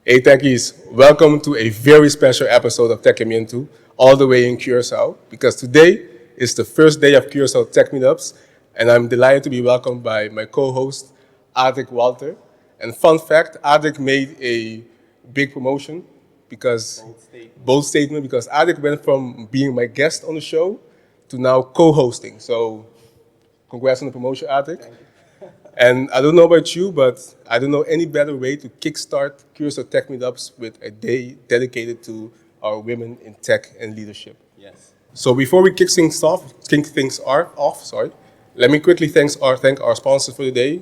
Hey Techies, welcome to a very special episode of Tekiamentu, all the way in Curaçao, because today is the first day of Curaçao Tech Meetups, and I'm delighted to be welcomed by my co-host, Adric Walter. And fun fact, Adric made a big promotion because, bold statement, because Adric went from being my guest on the show to now co-hosting. So congrats on the promotion, Adric. And I don't know about you, but I don't know any better way to kickstart Curaçao Tech Meetups with a day dedicated to our women in tech and leadership. Yes. So before we kick things off, let me quickly thank our sponsors for the day,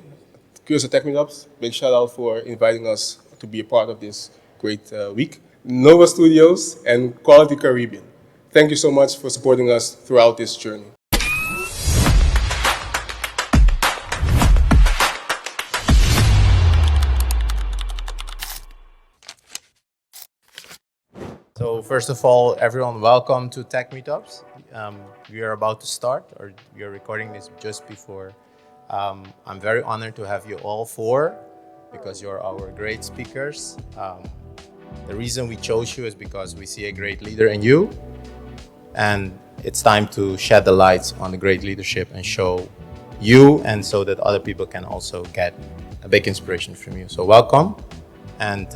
Curaçao Tech Meetups. Big shout out for inviting us to be a part of this great week. Nova Studios and Quality Caribbean. Thank you so much for supporting us throughout this journey. So first of all, everyone, welcome to Tech Meetups. We are about to start, or we are recording this just before. I'm very honored to have you all four because you're our great speakers. The reason we chose you is because we see a great leader in you, and it's time to shed the lights on the great leadership and show you, and so that other people can also get a big inspiration from you. So welcome, and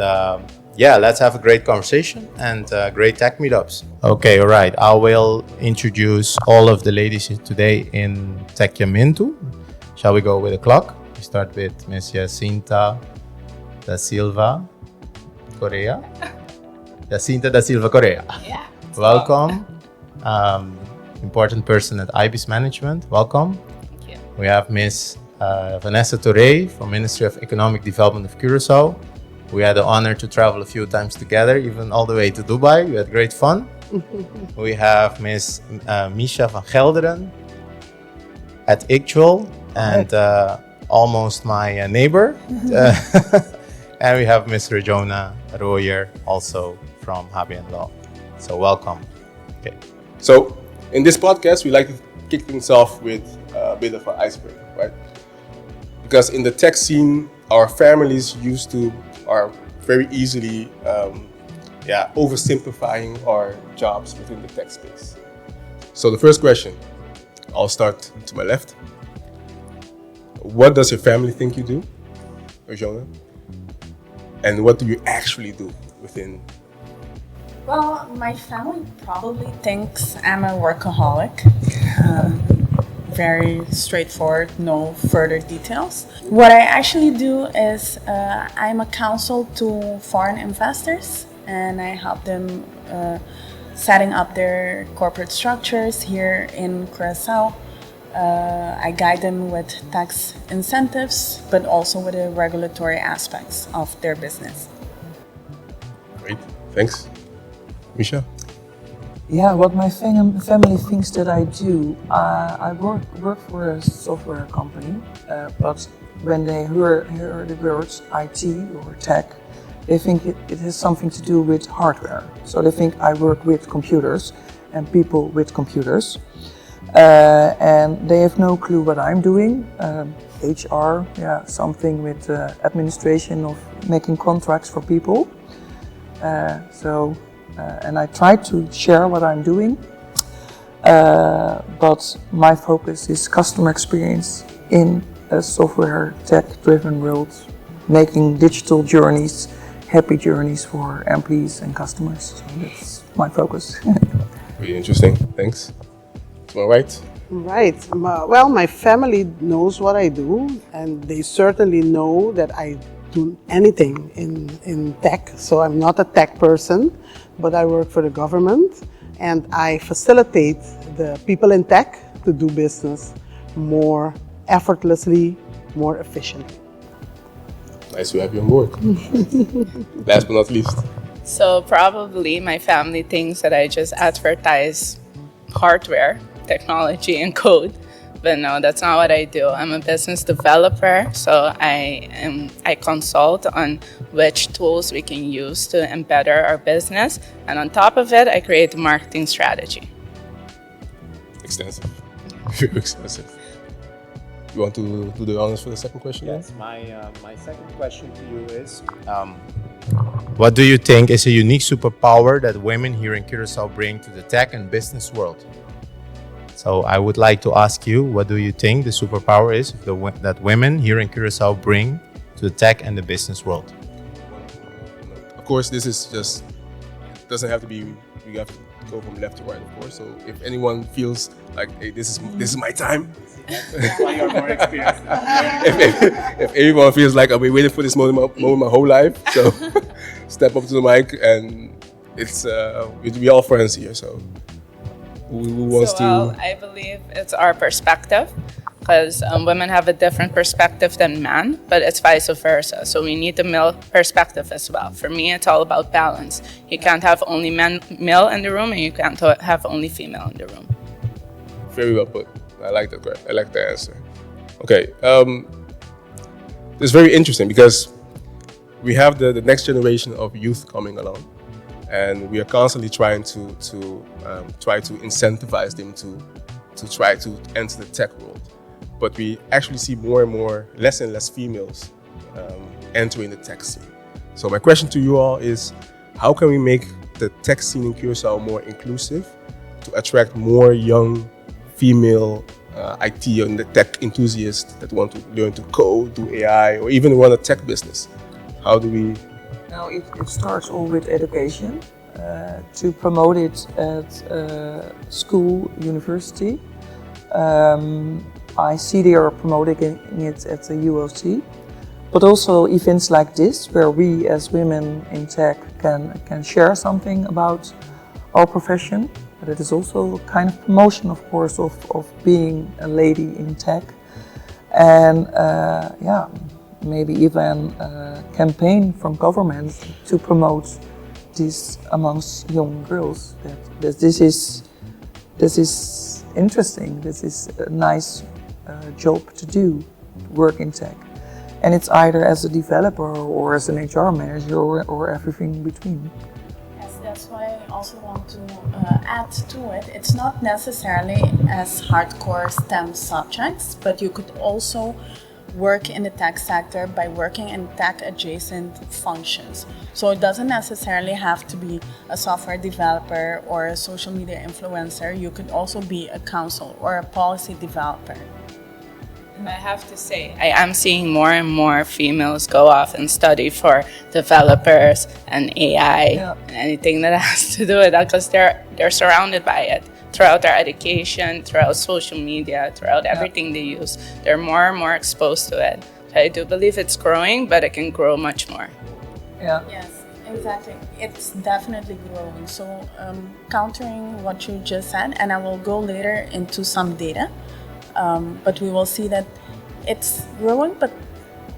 let's have a great conversation and great tech meetups. Okay, all right. I will introduce all of the ladies today in Tekiamentu. Shall we go with a clock? We start with Miss Jacinta da Silva, Correia. Jacinta da Silva, Correia. Yeah. Welcome. Important person at IBIS Management. Welcome. Thank you. We have Miss Vanessa Torre from Ministry of Economic Development of Curaçao. We had the honor to travel a few times together, even all the way to Dubai. We had great fun. We have Miss Misha van Gelderen at Actual and almost my neighbor. And we have Miss Rejona Royer, also from HBN Law. So welcome. Okay. So in this podcast, we like to kick things off with a bit of an icebreaker, right? Because in the tech scene, our families are very easily oversimplifying our jobs within the tech space. So the first question, I'll start to my left. What does your family think you do, Rejona? And what do you actually do within? Well, my family probably thinks I'm a workaholic. Very straightforward, no further details. What I actually do is I'm a counsel to foreign investors, and I help them setting up their corporate structures here in Curaçao. I guide them with tax incentives, but also with the regulatory aspects of their business. Great, thanks. Misha? Yeah, what my family thinks that I do, I work for a software company, but when they hear the words IT or tech, they think it has something to do with hardware. So they think I work with computers and people with computers. And they have no clue what I'm doing. HR, something with administration of making contracts for people. And I try to share what I'm doing, but my focus is customer experience in a software tech-driven world, making digital journeys, happy journeys for employees and customers. So that's my focus. Really interesting, thanks. To my right? Right. Well, my family knows what I do, and they certainly know that I do anything in tech. So I'm not a tech person, but I work for the government, and I facilitate the people in tech to do business more effortlessly, more efficiently. Nice to have you on board. Last but not least. So probably my family thinks that I just advertise hardware, technology, and code. But no, that's not what I do. I'm a business developer, so I consult on which tools we can use to better our business. And on top of it, I create a marketing strategy. Extensive. Very extensive. You want to do the honors for the second question? Yes, my second question to you is, What do you think is a unique superpower that women here in Curacao bring to the tech and business world? So I would like to ask you, what do you think the superpower is that women here in Curacao bring to the tech and the business world? Of course, this is just, doesn't have to be, you have to go from left to right, of course. So if anyone feels like, hey, this is my time. That's why you're more experienced. if everyone feels like I've been waiting for this moment my whole life, so step up to the mic, and it's we all friends here. So who wants to? I believe it's our perspective, because women have a different perspective than men, but it's vice versa. So we need the male perspective as well. For me, it's all about balance. You can't have only male in the room, and you can't have only female in the room. Very well put. I like that. I like the answer. Okay, it's very interesting because we have the next generation of youth coming along, and we are constantly trying to incentivize them to try to enter the tech world. But we actually see more and more, less and less females entering the tech scene. So my question to you all is, how can we make the tech scene in Curaçao more inclusive to attract more young female IT and the tech enthusiasts that want to learn to code, do AI, or even run a tech business? How do we? Now it starts all with education, to promote it at school, university. I see they are promoting it at the UOC, but also events like this where we as women in tech can share something about our profession. But it is also a kind of promotion, of course, of being a lady in tech. And maybe even a campaign from government to promote this amongst young girls. That this is interesting. This is a nice job to do, work in tech. And it's either as a developer or as an HR manager or everything in between. That's why I also want to add to it. It's not necessarily as hardcore STEM subjects, but you could also work in the tech sector by working in tech adjacent functions. So it doesn't necessarily have to be a software developer or a social media influencer. You could also be a counsel or a policy developer. I have to say, I am seeing more and more females go off and study for developers and AI and anything that has to do with that, because they're surrounded by it throughout their education, throughout social media, throughout everything they use. They're more and more exposed to it. So I do believe it's growing, but it can grow much more. Yeah. Yes, exactly. It's definitely growing. So countering what you just said, and I will go later into some data. But we will see that it's growing, but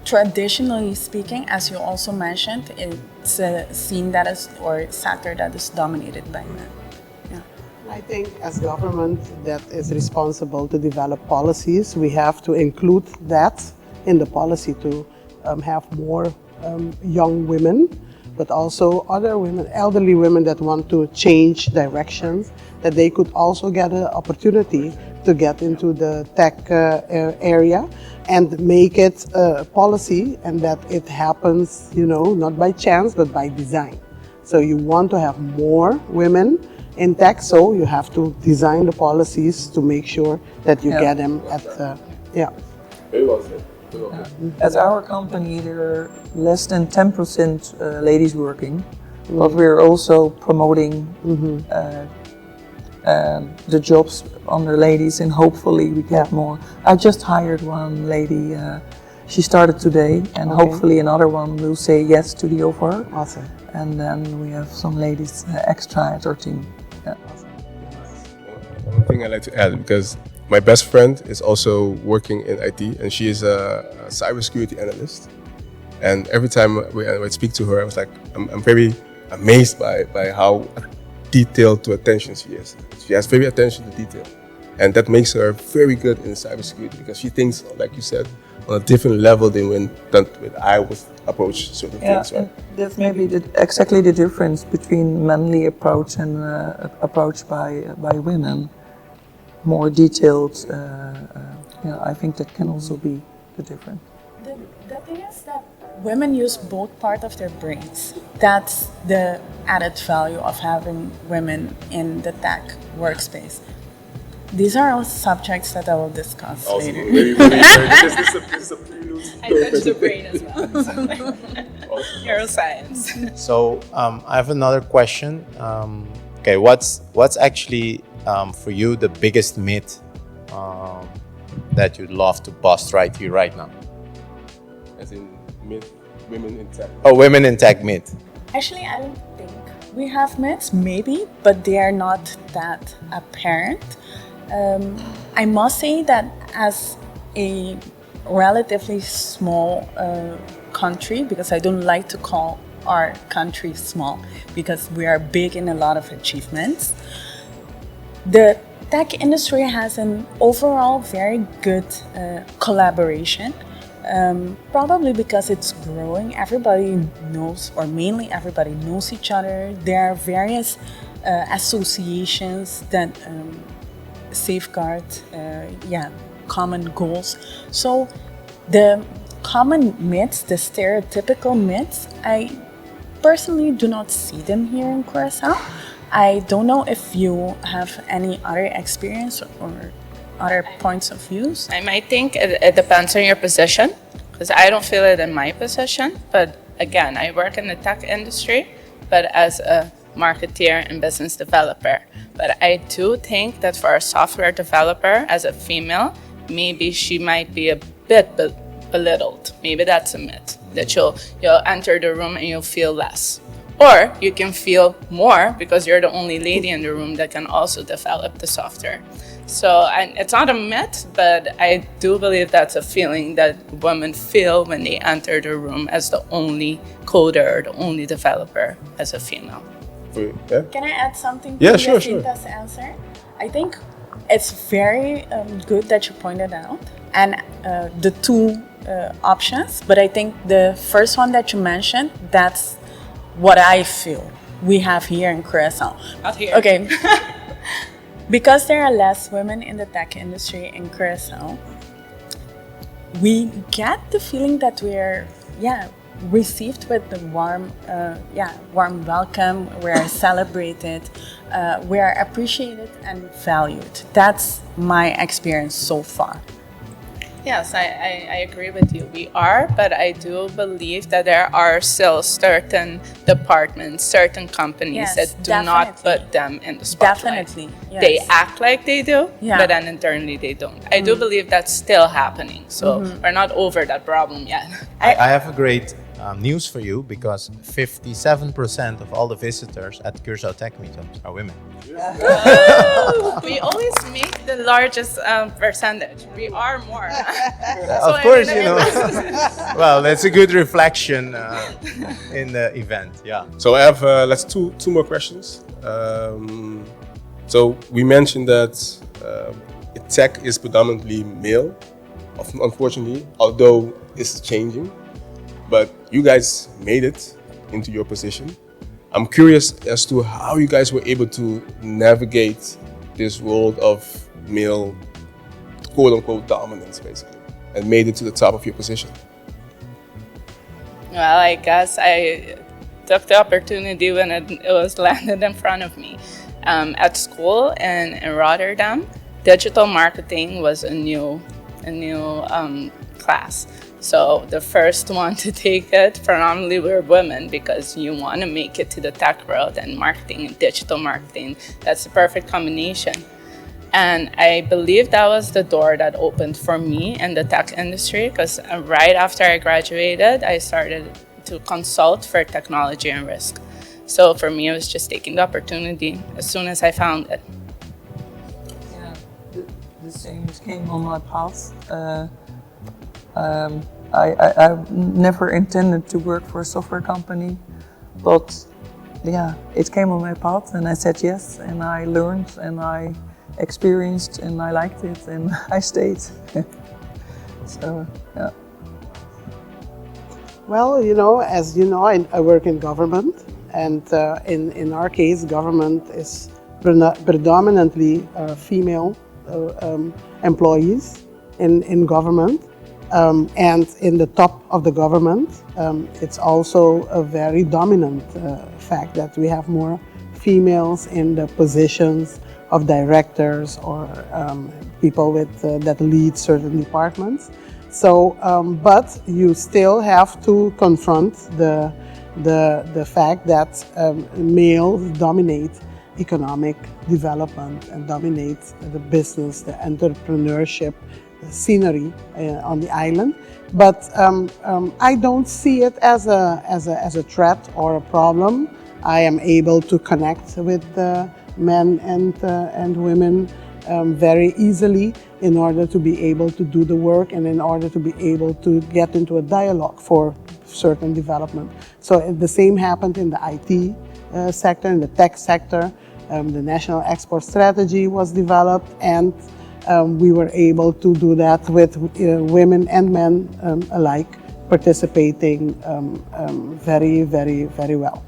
traditionally speaking, as you also mentioned, it's a scene that is, or sector that is dominated by men. Yeah. I think as government that is responsible to develop policies, we have to include that in the policy to have more young women, but also other women, elderly women that want to change directions, that they could also get an opportunity to get into the tech area and make it a policy, and that it happens, not by chance, but by design. So you want to have more women in tech, so you have to design the policies to make sure that you get them at, Very well said. At our company, there are less than 10% ladies working, but we're also promoting the jobs under ladies, and hopefully we get more. I just hired one lady, she started today, and hopefully another one will say yes to the offer. Awesome. And then we have some ladies extra at our team. Yeah. One thing I'd like to add, because my best friend is also working in IT, and she is a cybersecurity analyst. And every time I speak to her, I was like, I'm very amazed by how detailed to attention she is. She has very attention to detail, and that makes her very good in cybersecurity, because she thinks, like you said, on a different level than when I would approach certain things. Right? That's maybe exactly the difference between manly approach and approach by women. More detailed. I think that can also be the difference. The thing is that women use both part of their brains. That's the added value of having women in the tech workspace. These are all subjects that I will discuss Awesome. later. This is a prelude. I touched the brain as well. Neuroscience. So I have another question. Okay, what's actually for you the biggest myth that you'd love to bust right here, right now? As in women in tech. Oh, women in tech myth. Actually, I don't think we have myths, maybe, but they are not that apparent. I must say that as a relatively small country, because I don't like to call our country small, because we are big in a lot of achievements, the tech industry has an overall very good collaboration. Probably because it's growing, everybody knows, or mainly everybody knows each other. There are various associations that safeguard common goals. So the common myths, the stereotypical myths, I personally do not see them here in Curaçao. I don't know if you have any other experience or other points of views. I might think it depends on your position, because I don't feel it in my position. But again, I work in the tech industry, but as a marketeer and business developer. But I do think that for a software developer, as a female, maybe she might be a bit belittled. Maybe that's a myth, that you'll enter the room and you'll feel less. Or you can feel more because you're the only lady in the room that can also develop the software. So it's not a myth, but I do believe that's a feeling that women feel when they enter the room as the only coder or the only developer as a female. Yeah? Can I add something to Yeah, sure. Jacinta's answer? I think it's very good that you pointed out, and the two options, but I think the first one that you mentioned, that's what I feel we have here in Curaçao. Not here. Okay. Because there are less women in the tech industry in Curaçao, we get the feeling that we are, received with the warm welcome. We are celebrated. We are appreciated and valued. That's my experience so far. Yes, I agree with you. We are, but I do believe that there are still certain departments, certain companies that do not put them in the spotlight. Definitely. Yes. They act like they do, Yeah. but then internally they don't. I do believe that's still happening. So we're not over that problem yet. I have a great news for you, because 57% of all the visitors at Curaçao Tech Meetups are women. We always make the largest percentage. We are more. Of course, well, that's a good reflection in the event. Yeah. So I have let's two more questions. So we mentioned that tech is predominantly male, unfortunately, although it's changing. But you guys made it into your position. I'm curious as to how you guys were able to navigate this world of male, quote-unquote, dominance, basically, and made it to the top of your position. Well, I guess I took the opportunity when it was landed in front of me. At school in Rotterdam, digital marketing was a new class. So the first one to take it predominantly were women, because you want to make it to the tech world, and marketing and digital marketing, that's the perfect combination. And I believe that was the door that opened for me in the tech industry, because right after I graduated, I started to consult for technology and risk. So for me, it was just taking the opportunity as soon as I found it. Yeah, the same came on my path. I never intended to work for a software company, but it came on my path and I said yes, and I learned and I experienced and I liked it and I stayed. So, yeah. Well, as you know, I work in government, and in our case, government is predominantly female employees in government. And in the top of the government, it's also a very dominant fact that we have more females in the positions of directors or people with, that lead certain departments. So, but you still have to confront the fact that males dominate economic development and dominate the business, the entrepreneurship, the scenery on the island. But I don't see it as a threat or a problem. I am able to connect with men and women very easily in order to be able to do the work and in order to be able to get into a dialogue for certain development. So the same happened in the IT sector, in the tech sector. The national export strategy was developed, and we were able to do that with women and men alike participating very, very, very well.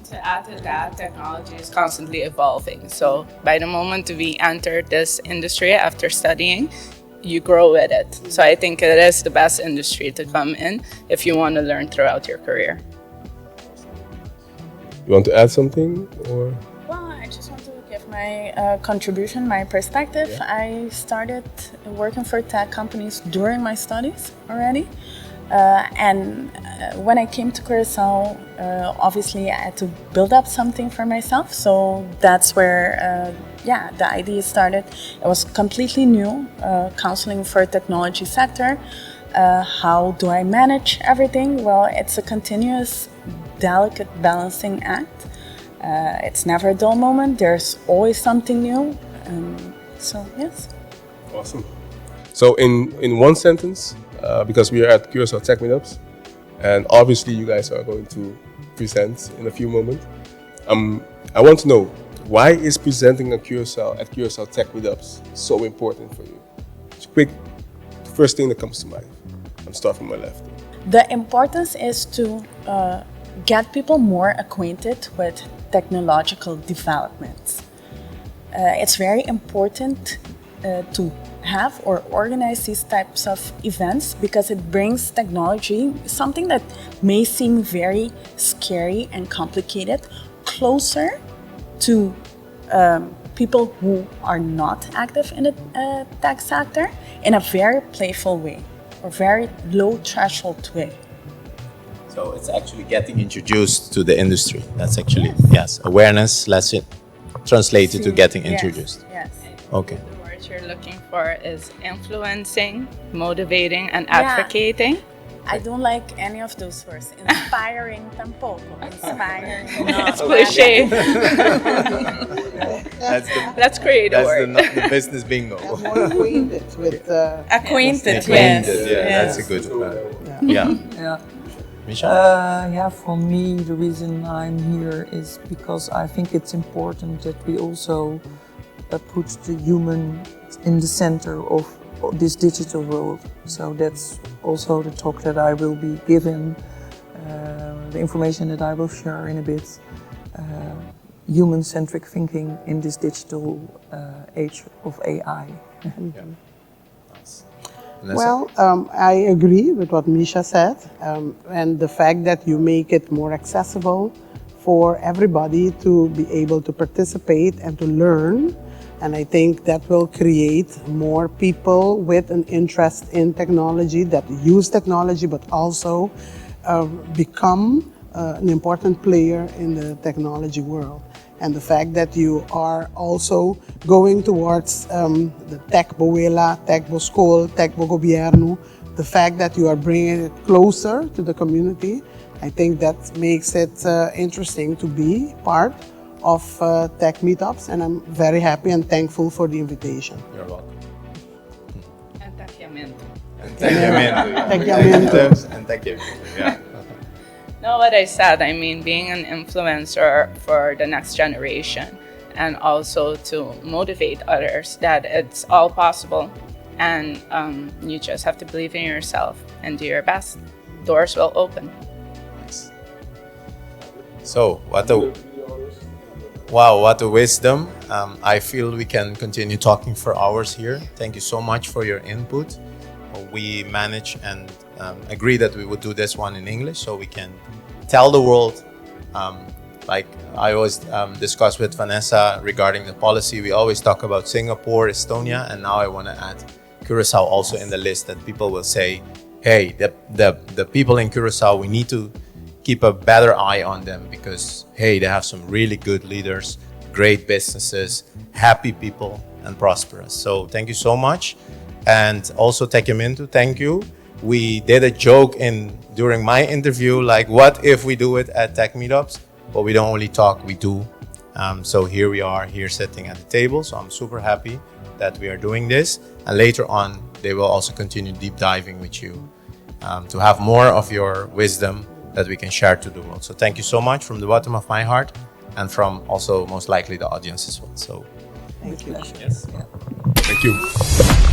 To add to that, technology is constantly evolving. So by the moment we enter this industry after studying, you grow with it. So I think it is the best industry to come in if you want to learn throughout your career. You want to add something, or? Well, I just want to give my contribution, my perspective. Yeah. I started working for tech companies during my studies already. When I came to Curaçao, obviously I had to build up something for myself. So that's where, the idea started. It was completely new, counseling for technology sector. How do I manage everything? Well, it's a continuous, delicate balancing act. It's never a dull moment. There's always something new. So yes. Awesome. So in one sentence, because we are at Curaçao Tech Meetups, and obviously you guys are going to present in a few moments. I want to know, why is presenting at Curaçao Tech Meetups so important for you? It's quick, first thing that comes to mind. I'll start from my left. The importance is to get people more acquainted with technological developments. It's very important to have or organize these types of events because it brings technology, something that may seem very scary and complicated, closer to people who are not active in the tech sector in a very playful way or very low threshold way. So it's actually getting introduced to the industry. That's actually, yes, awareness, let's translate it to getting introduced. Yes. Okay. The word you're looking for is influencing, motivating, and advocating. I don't like any of those words. Inspiring tampoco. Inspiring. No. It's cliche. Let's create a word. That's the business bingo. More acquainted with Acquainted, yes. Yeah, that's a good one. Yeah. Yeah. Misha? For me, the reason I'm here is because I think it's important that we also put the human in the center of this digital world. So that's also the talk that I will be giving, the information that I will share in a bit. Human-centric thinking in this digital age of AI. Well, I agree with what Misha said, and the fact that you make it more accessible for everybody to be able to participate and to learn. And I think that will create more people with an interest in technology, that use technology, but also become an important player in the technology world. And the fact that you are also going towards the Tech Boela, Tech Bo School, Tech Bo Governo, the fact that you are bringing it closer to the community, I think that makes it interesting to be part of Tech Meetups, and I'm very happy and thankful for the invitation. You're welcome. And Tekiamentu. And Tekiamentu. Tekiamentu. And Tekiamentu, yeah. No, what I said, I mean, being an influencer for the next generation and also to motivate others that it's all possible and you just have to believe in yourself and do your best. Doors will open. Nice. So, what a wisdom. I feel we can continue talking for hours here. Thank you so much for your input. we managed and agreed that we would do this one in English so we can tell the world, like I always discuss with Vanessa regarding the policy, we always talk about Singapore, Estonia, and now I want to add Curaçao also in the list, that people will say, hey, the people in Curaçao, we need to keep a better eye on them because, hey, they have some really good leaders, great businesses, happy people, and prosperous. So thank you so much. And also Tekiamentu, thank you. We did a joke during my interview, like, what if we do it at Tech Meetups? But we don't only talk, we do. So here we are, here sitting at the table. So I'm super happy that we are doing this. And later on, they will also continue deep diving with you to have more of your wisdom that we can share to the world. So thank you so much from the bottom of my heart and from also most likely the audience as well. So Thank you. Thank you.